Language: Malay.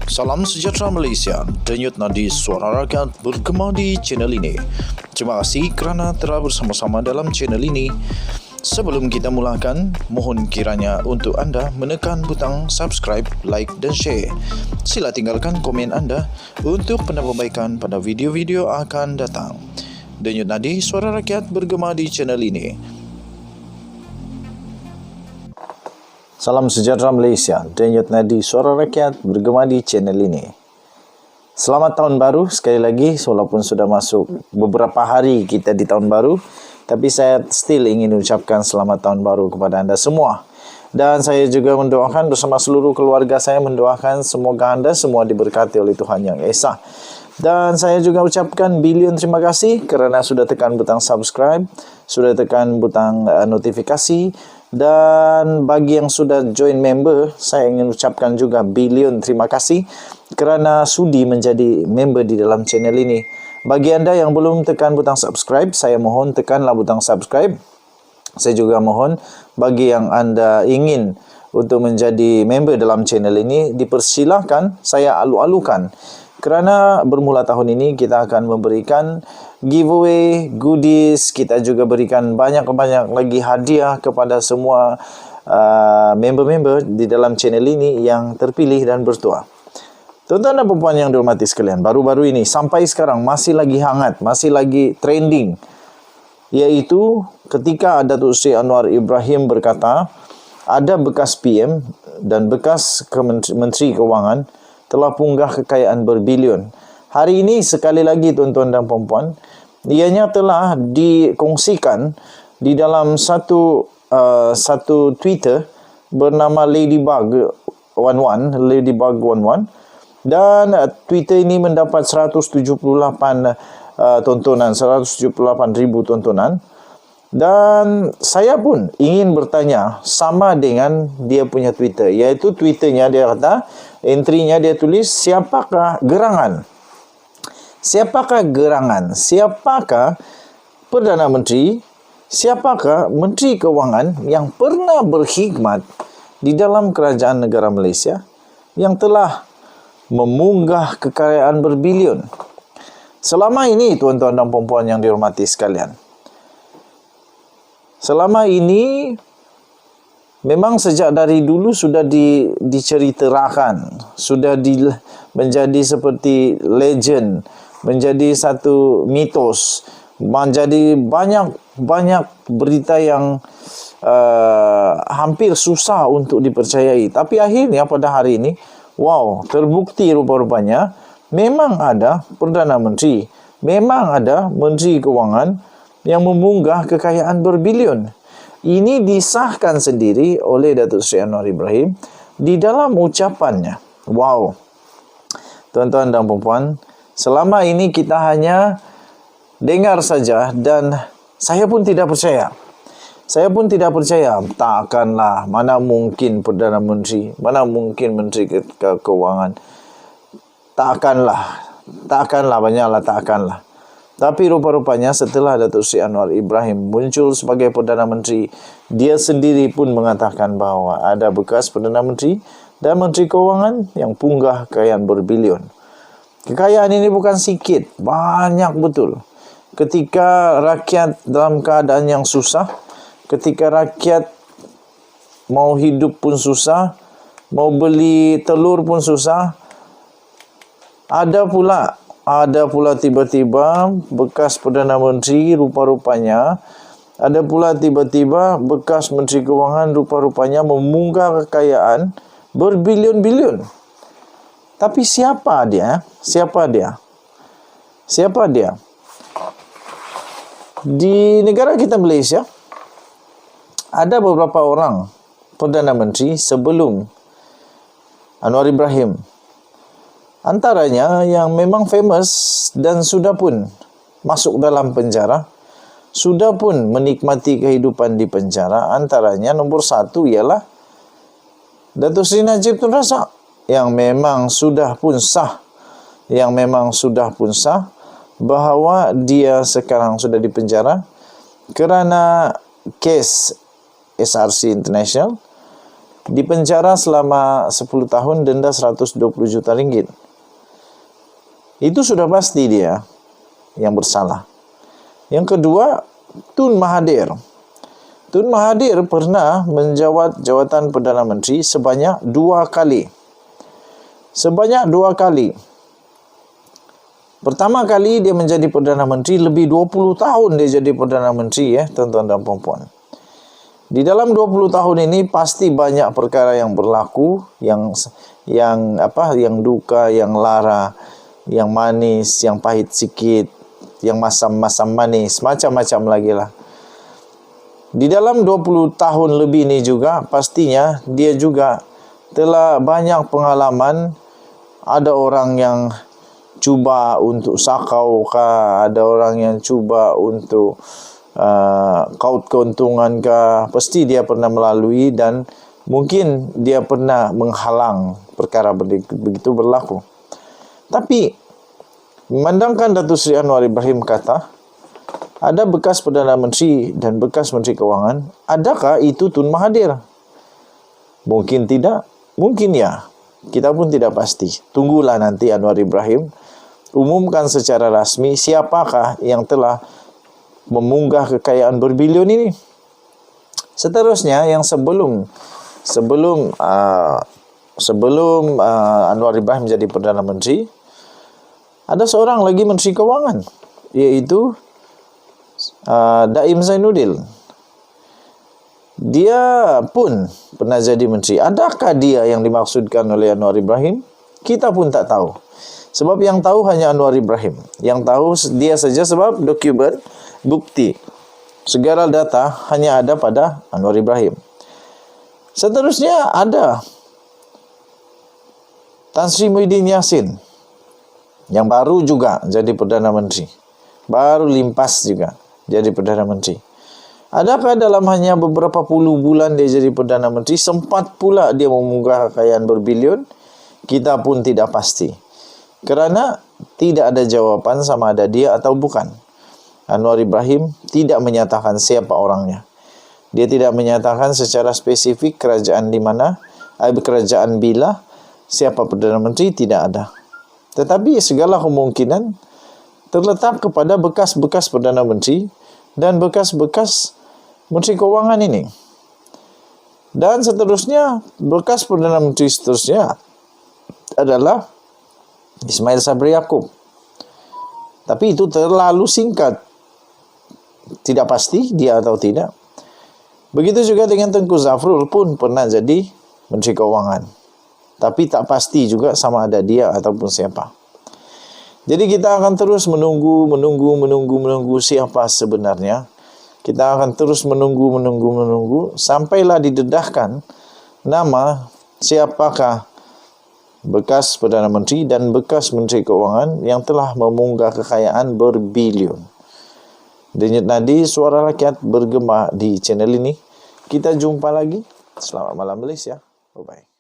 Salam sejahtera Malaysia, denyut nadi suara rakyat bergema di channel ini. Terima kasih kerana telah bersama-sama dalam channel ini. Sebelum kita mulakan, mohon kiranya untuk anda menekan butang subscribe, like dan share. Sila tinggalkan komen anda untuk penambahbaikan pada video-video akan datang. Denyut nadi suara rakyat bergema di channel ini. Salam sejahtera Malaysia, denyut nadi suara rakyat bergema di channel ini. Selamat tahun baru sekali lagi, walaupun sudah masuk beberapa hari kita di tahun baru, tapi saya still ingin ucapkan selamat tahun baru kepada anda semua. Dan saya juga mendoakan bersama seluruh keluarga saya, mendoakan semoga anda semua diberkati oleh Tuhan Yang Esa. Dan saya juga ucapkan bilion terima kasih kerana sudah tekan butang subscribe, sudah tekan butang notifikasi. Dan bagi yang sudah join member, saya ingin ucapkan juga bilion terima kasih kerana sudi menjadi member di dalam channel ini. Bagi anda yang belum tekan butang subscribe, saya mohon tekanlah butang subscribe. Saya juga mohon bagi yang anda ingin untuk menjadi member dalam channel ini, dipersilakan, saya alu-alukan. Kerana bermula tahun ini kita akan memberikan giveaway, goodies, kita juga berikan banyak-banyak lagi hadiah kepada semua member-member di dalam channel ini yang terpilih dan bertuah. Tuan-tuan dan puan yang dihormati sekalian, baru-baru ini sampai sekarang masih lagi hangat, masih lagi trending, iaitu ketika Datuk Seri Anwar Ibrahim berkata ada bekas PM dan bekas Menteri Kewangan telah punggah kekayaan berbilion. Hari ini sekali lagi tuan-tuan dan puan-puan, ianya telah dikongsikan di dalam satu Twitter bernama Ladybug 11 dan Twitter ini mendapat 178 tontonan, 178,000 tontonan. Dan saya pun ingin bertanya sama dengan dia punya Twitter, iaitu Twitternya dia kata, entry-nya dia tulis, siapakah gerangan? Siapakah gerangan? Siapakah Perdana Menteri? Siapakah Menteri Kewangan yang pernah berkhidmat di dalam kerajaan negara Malaysia yang telah memunggah kekayaan berbilion? Selama ini tuan-tuan dan puan-puan yang dihormati sekalian, selama ini memang sejak dari dulu sudah diceritakan, sudah menjadi seperti legend, menjadi satu mitos, menjadi banyak berita yang hampir susah untuk dipercayai. Tapi akhirnya pada hari ini, wow, terbukti rupa-rupanya memang ada Perdana Menteri, memang ada Menteri Kewangan yang memunggah kekayaan berbilion. Ini disahkan sendiri oleh Datuk Seri Anwar Ibrahim di dalam ucapannya. Wow. Tuan-tuan dan puan-puan, selama ini kita hanya dengar saja dan saya pun tidak percaya. Saya pun tidak percaya, takkanlah, mana mungkin Perdana Menteri, mana mungkin Menteri Keuangan. Takkanlah, banyaklah takkanlah. Tapi rupa-rupanya setelah Datuk Seri Anwar Ibrahim muncul sebagai Perdana Menteri, dia sendiri pun mengatakan bahawa ada bekas Perdana Menteri dan Menteri Kewangan yang punggah kekayaan berbilion. Kekayaan ini bukan sikit, banyak betul. Ketika rakyat dalam keadaan yang susah, ketika rakyat mau hidup pun susah, mau beli telur pun susah, ada pula tiba-tiba bekas Perdana Menteri rupa-rupanya, ada pula tiba-tiba bekas Menteri Kewangan rupa-rupanya memunggah kekayaan berbilion-bilion. Tapi siapa dia? Siapa dia? Siapa dia? Di negara kita Malaysia, ada beberapa orang Perdana Menteri sebelum Anwar Ibrahim. Antaranya yang memang famous dan sudah pun masuk dalam penjara, sudah pun menikmati kehidupan di penjara. Antaranya nombor satu ialah Datuk Seri Najib Tun Razak, yang memang sudah pun sah, bahawa dia sekarang sudah di penjara kerana kes SRC International dipenjara selama 10 tahun, denda 120 juta ringgit. Itu sudah pasti dia yang bersalah. Yang kedua, Tun Mahathir. Tun Mahathir pernah menjawat jawatan Perdana Menteri sebanyak 2 kali. Sebanyak 2 kali. Pertama kali dia menjadi Perdana Menteri, lebih 20 tahun dia jadi Perdana Menteri, tuan-tuan dan puan-puan. Di dalam 20 tahun ini pasti banyak perkara yang berlaku, yang duka, yang lara, yang manis, yang pahit sikit, yang masam-masam manis, macam-macam lagi lah. Di dalam 20 tahun lebih ini juga pastinya dia juga telah banyak pengalaman. Ada orang yang cuba untuk sakau kah, ada orang yang cuba untuk kaut keuntungan kah, pasti dia pernah melalui dan mungkin dia pernah menghalang perkara begitu berlaku. Tapi memandangkan Datuk Seri Anwar Ibrahim kata ada bekas Perdana Menteri dan bekas Menteri Kewangan, adakah itu Tun Mahathir? Mungkin tidak, mungkin ya. Kita pun tidak pasti. Tunggulah nanti Anwar Ibrahim umumkan secara rasmi siapakah yang telah memunggah kekayaan berbilion ini. Seterusnya yang sebelum Anwar Ibrahim menjadi Perdana Menteri, ada seorang lagi Menteri Kewangan, yaitu Daim Zainuddin. Dia pun pernah jadi menteri. Adakah dia yang dimaksudkan oleh Anwar Ibrahim? Kita pun tak tahu. Sebab yang tahu hanya Anwar Ibrahim. Yang tahu dia saja sebab dokumen, bukti, segala data hanya ada pada Anwar Ibrahim. Seterusnya ada Tan Sri Muhyiddin Yassin, yang baru juga jadi Perdana Menteri. Baru limpas juga jadi Perdana Menteri. Adakah dalam hanya beberapa puluh bulan dia jadi Perdana Menteri, sempat pula dia memunggah kekayaan berbilion? Kita pun tidak pasti. Kerana tidak ada jawapan sama ada dia atau bukan. Anwar Ibrahim tidak menyatakan siapa orangnya. Dia tidak menyatakan secara spesifik kerajaan di mana, kerajaan bila, siapa Perdana Menteri, tidak ada. Tetapi segala kemungkinan terletak kepada bekas-bekas Perdana Menteri dan bekas-bekas Menteri Kewangan ini. Dan seterusnya, bekas Perdana Menteri seterusnya adalah Ismail Sabri Yaakob. Tapi itu terlalu singkat. Tidak pasti dia atau tidak. Begitu juga dengan Tengku Zafrul pun pernah jadi Menteri Kewangan. Tapi tak pasti juga sama ada dia ataupun siapa. Jadi kita akan terus menunggu siapa sebenarnya. Kita akan terus menunggu sampailah didedahkan nama siapakah bekas Perdana Menteri dan bekas Menteri Keuangan yang telah memunggah kekayaan berbilion. Denyut nadi suara rakyat bergema di channel ini. Kita jumpa lagi. Selamat malam Malaysia. Bye-bye.